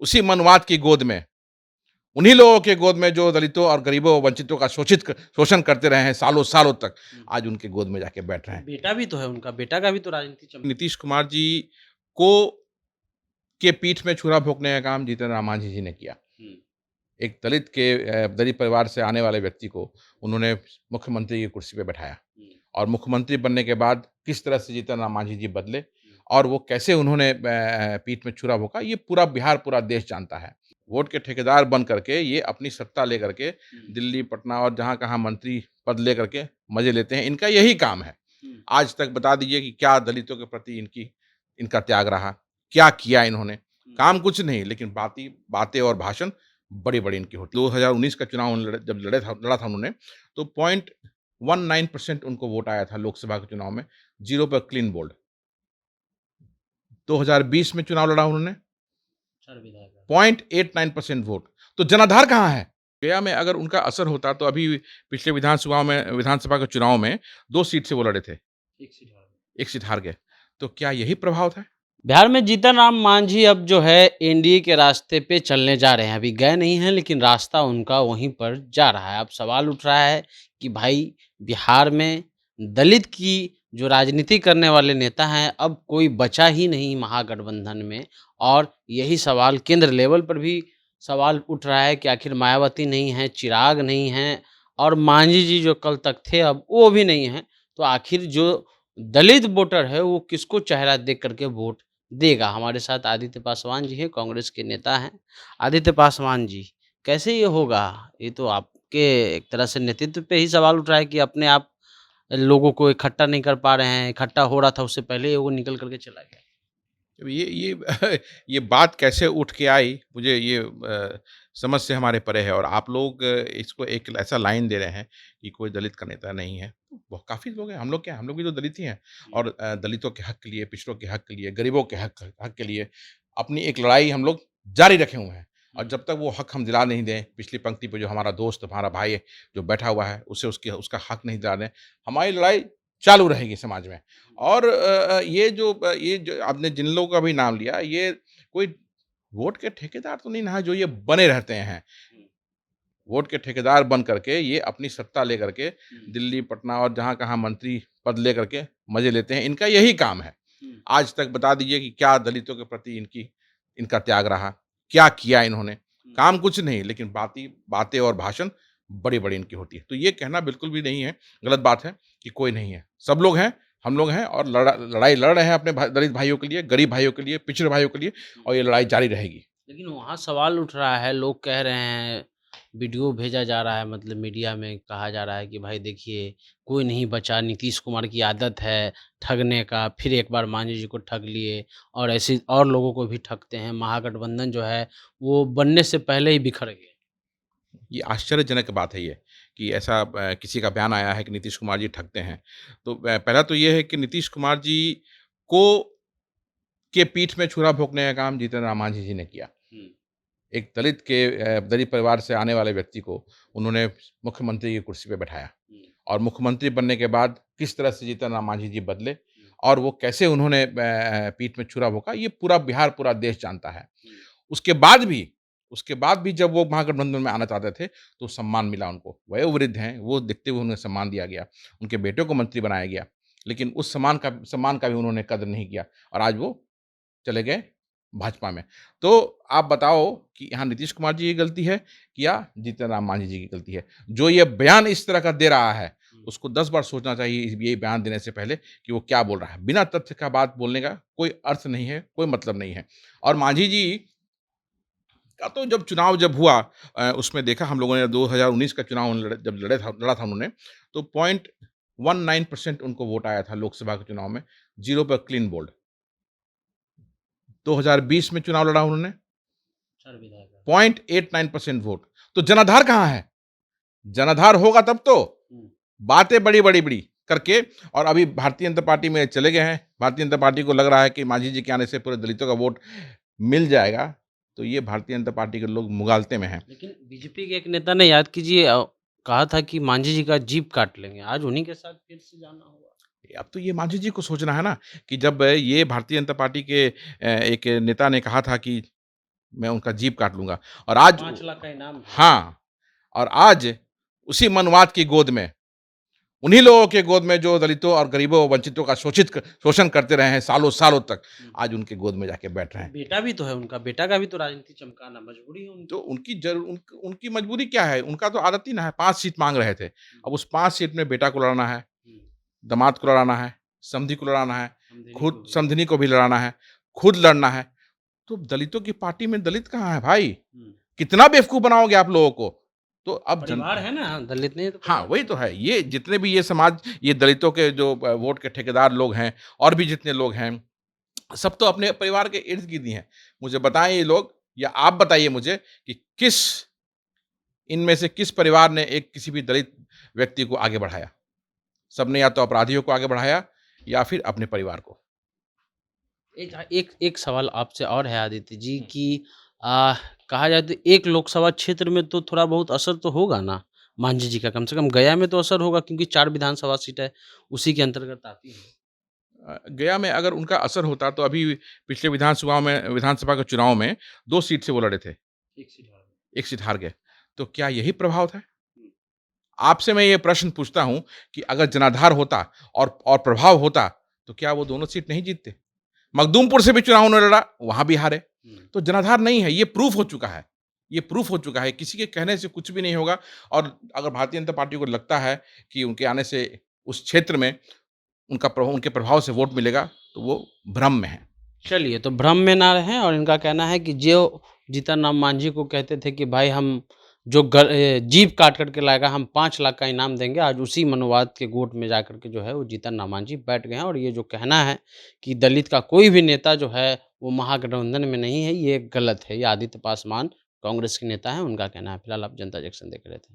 उसी मनवाद की गोद में, उन्हीं लोगों के गोद में जो दलितों और गरीबों, वंचितों का शोषण करते रहे हैं सालों-सालों तक, हुँ। आज उनके गोद में जाके बैठ रहे तो हैं। बेटा भी तो है उनका, बेटा का भी तो राजनीति चमक। नीतीश कुमार जी को के पीठ में छुरा भोंकने का काम जीतन राम मांझी जी ने किया। हुँ, एक दलित परिवार से आने वाले व्यक्ति को उन्होंने मुख्यमंत्री की कुर्सी पे बैठाया हुँ, और मुख्यमंत्री बनने के बाद किस तरह से जीतन राम मांझी जी बदले हुँ, और वो कैसे उन्होंने पीठ में छुरा भोंका, ये पूरा बिहार, पूरा देश जानता है। वोट के ठेकेदार बन करके ये अपनी सत्ता लेकर के हुँ, दिल्ली, पटना और जहाँ-कहाँ मंत्री पद लेकर के मज़े लेते हैं। इनका यही काम है। हुँ, आज तक बता दीजिए कि क्या दलितों के प्रति इनका त्याग रहा? क्या किया इन्होंने? हुँ। काम कुछ नहीं, लेकिन बातें और भाषण बड़ी-बड़ी इनकी होती। 2019 का चुनाव जब लड़ा था उन्होंने, तो 0.19% उनको वोट आया था लोकसभा के चुनाव में, 0 पर क्लीन बोल्ड। 2020 में चुनाव लड़ा उन्होंने, 4 विधायक हैं। 0.89% वोट। तो जनाधार कहाँ है? गया में अगर उनका असर होता तो अभी पिछले विधानसभा के चुनाव में 2 सीट से वो लड़े थे, एक सीट हार गए। 1 सीट हार गए। तो क्या यही प्रभाव था? बिहार में जीतन राम मांझी अब जो है एनडीए के रास्ते पे चलने जा रहे हैं। अभी गए नहीं हैं लेकिन रास्ता उनका वहीं पर जा रहा है। अब सवाल उठ रहा है कि भाई बिहार में दलित की जो राजनीति करने वाले नेता हैं अब कोई बचा ही नहीं महागठबंधन में। और यही सवाल केंद्र लेवल पर भी सवाल उठ रहा है कि आखिर मायावती नहीं है, चिराग नहीं है और मांझी जी जो कल तक थे अब वो भी नहीं हैं। तो आखिर जो दलित वोटर है वो किसको चेहरा देख करके वोट देगा। हमारे साथ आदित्य पासवान जी हैं, कांग्रेस के नेता हैं। आदित्य पासवान जी, कैसे ये होगा? ये तो आपके एक तरह से नेतृत्व पे ही सवाल उठ रहा है कि अपने आप लोगों को इकट्ठा नहीं कर पा रहे हैं, इकट्ठा हो रहा था उससे पहले ही वो निकल कर के चला गया। अब ये ये बात कैसे उठ के आई, मुझे ये समझ से हमारे परे है और आप लोग इसको एक ऐसा लाइन दे रहे हैं कि कोई दलित का नेता नहीं है। वो काफ़ी लोग हैं, हम लोग क्या हैं, हम लोग भी तो दलित ही हैं हुँ, और दलितों के हक के लिए, पिछड़ों के हक के लिए, गरीबों के हक हक के लिए अपनी एक लड़ाई हम लोग जारी रखे हुए हैं और हुँ, जब तक वो हक हम दिला नहीं दें, पिछली पंक्ति पे जो हमारा दोस्त, हमारा भाई है, जो बैठा हुआ है, उसे उसका हक नहीं दिला दें, हमारी लड़ाई चालू रहेगी समाज में। और ये जो आपने जिन लोगों का भी नाम लिया, ये कोई वोट के ठेकेदार तो नहीं ना है जो ये बने रहते हैं। हुँ, वोट के ठेकेदार बन करके ये अपनी सत्ता लेकर के हुँ, दिल्ली, पटना और जहाँ-कहाँ मंत्री पद लेकर के मज़े लेते हैं। इनका यही काम है। हुँ, आज तक बता दीजिए कि क्या दलितों के प्रति इनका त्याग रहा? क्या किया इन्होंने? हुँ, काम कुछ नहीं, लेकिन बातें और भाषण बड़ी-बड़ी इनकी होती है। तो ये कहना बिल्कुल भी नहीं है, गलत बात है कि कोई नहीं है। सब लोग हैं, हम लोग हैं और लड़ाई लड़ रहे हैं अपने दलित भाइयों के लिए, गरीब भाइयों के लिए, पिछड़े भाइयों के लिए हुँ। और ये लड़ाई जारी रहेगी। लेकिन वहाँ सवाल उठ रहा है, लोग कह रहे हैं, वीडियो भेजा जा रहा है मतलब मीडिया में कहा जा रहा है कि भाई देखिए, कोई नहीं बचा, नीतीश कुमार की आदत है ठगने का, फिर एक बार मांझी जी को ठग लिए और ऐसे और लोगों को भी ठगते हैं। महागठबंधन जो है, वो बनने से पहले ही बिखर गया। ये आश्चर्यजनक बात है ये, कि ऐसा किसी का बयान आया है कि नीतीश कुमार जी ठगते हैं। तो पहला तो ये है कि नीतीश कुमार जी को के पीठ में छुरा भोंकने का काम जीतन राम मांझी जी ने किया। हुँ, एक दलित परिवार से आने वाले व्यक्ति को उन्होंने मुख्यमंत्री की कुर्सी पे बैठाया हुँ, और मुख्यमंत्री बनने के बाद किस तरह से जीतन राम मांझी जी बदले हुँ, और वो कैसे उन्होंने पीठ में छुरा भोंका, ये पूरा बिहार, पूरा देश जानता है। हुँ, उसके बाद भी उसके बाद भी जब वो महागठबंधन में आना चाहते थे, तो सम्मान मिला उनको। वयोवृद्ध हैं, वो देखते हुए उन्हें सम्मान दिया गया। उनके बेटे को मंत्री बनाया गया, लेकिन उस सम्मान का भी उन्होंने कदर नहीं किया और आज वो चले गए भाजपा में। तो आप बताओ कि यहाँ नीतीश कुमार जी की गलती है या जीतन राम मांझी जी की गलती है? जो ये बयान इस तरह का दे रहा है, हुँ। उसको 10 बार सोचना चाहिए ये बयान देने से पहले कि वो क्या बोल रहा है। बिना तथ्य का बात बोलने का कोई अर्थ नहीं है, कोई मतलब नहीं है। और मांझी जी का तो जब हुआ उसमें देखा हम लोगों ने 2019 का चुनाव लड़ा था उन्होंने, तो 0.19% उनको वोट आया था लोकसभा के चुनाव में, 0 पर क्लीन बोल्ड। 2020 में चुनाव लड़ा उन्होंने, 4 विधायक हैं। 0.89% वोट। तो जनाधार कहाँ है? जनाधार होगा तब तो, हुँ, बातें बड़ी-बड़ी करके और अभी भारतीय जनता पार्टी में चले गए हैं। भारतीय जनता पार्टी को लग रहा है कि मांझी जी के आने से पूरे दलितों का वोट मिल जाएगा, तो ये भारतीय जनता पार्टी के लोग मुगालते में हैं। लेकिन बीजेपी के एक नेता ने याद कीजिए कहा था कि मांझी जी का जीभ काट लेंगे। आज उन्हीं के साथ फिर से जाना होगा। अब तो ये मांझी जी को सोचना है ना कि जब ये भारतीय जनता पार्टी के एक नेता ने कहा था कि मैं उनका जीभ काट लूँगा। और आज 5 लाख का इनाम। हाँ, और आज उसी मनवाद की गोद में, उन्हीं लोगों के गोद में जो दलितों और गरीबों और वंचितों का शोषण करते रहे हैं सालों-सालों तक, हुँ। आज उनके गोद में जाके बैठ रहे हैं। बेटा भी तो है उनका, बेटा का भी तो राजनीति चमकाना मजबूरी है उनकी। तो उनकी मजबूरी क्या है? उनका तो आदत ही ना है, 5 सीट माँग रहे थे। अब उस 5 सीट में बेटा को लड़ाना है, हुँ, दामाद को लड़ाना है, समधी को लड़ाना है, समझेनी को खुद भी। समधिनी को भी लड़ाना है, खुद लड़ना है। तो दलितों की पार्टी में दलित कहाँ है भाई? हुँ, कितना बेवकूफ़ बनाओगे आप लोगों को? तो अब जन परिवार है ना, दलित नहीं है तो हाँ, परिवार वही है। तो है। ये जितने भी ये समाज, ये दलितों के जो वोट के ठेकेदार लोग हैं और भी जितने लोग हैं, सब तो अपने परिवार के इर्द-गिर्द ही हैं। मुझे बताएँ ये लोग, या आप बताइए मुझे कि इनमें से किस परिवार ने एक किसी भी दलित व्यक्ति को आगे बढ़ाया? सबने या तो अपराधियों को आगे बढ़ाया या फिर अपने परिवार को। एक एक सवाल आपसे और है आदित्य जी हुँ। कि कहा जाए तो एक लोकसभा क्षेत्र में तो थोड़ा बहुत असर तो होगा ना, मांझी जी का, कम से कम गया में तो असर होगा क्योंकि 4 विधानसभा सीट है, उसी के अंतर्गत आती है। गया में अगर उनका असर होता तो अभी पिछले विधानसभा के चुनाव में 2 सीट से वो लड़े थे, एक सीट और। 1 सीट हार गए। तो क्या यही प्रभाव था? हुँ, आपसे मैं ये प्रश्न पूछता हूँ कि अगर जनाधार होता और प्रभाव होता, तो क्या वो दोनों सीट नहीं जीतते? मखदूमपुर से भी चुनाव उन्होंने लड़ा, वहाँ भी हारे। हुँ। तो जनाधार नहीं है, ये प्रूफ हो चुका है। ये प्रूफ हो चुका है, किसी के कहने से कुछ भी नहीं होगा। और अगर भारतीय जनता पार्टी को लगता है कि उनके आने से उस क्षेत्र में उनके प्रभाव से वोट मिलेगा, तो वो भ्रम में हैं। चलिए, तो भ्रम में ना रहें और इनका कहना है कि जो जीतन राम मांझी को कहते थे कि भाई हम जो जीभ काट कर के लाएगा हम 5 लाख का इनाम देंगे, आज उसी मनोवाद के गोट में जाकर के जो है वो जीतन राम मांझी बैठ गए हैं और ये जो कहना है कि दलित का कोई भी नेता जो है वो महागठबंधन में नहीं है, ये गलत है। ये आदित्य पासवान कांग्रेस के नेता हैं, उनका कहना है। फिलहाल आप जनता जंक्शन देख रहे थे।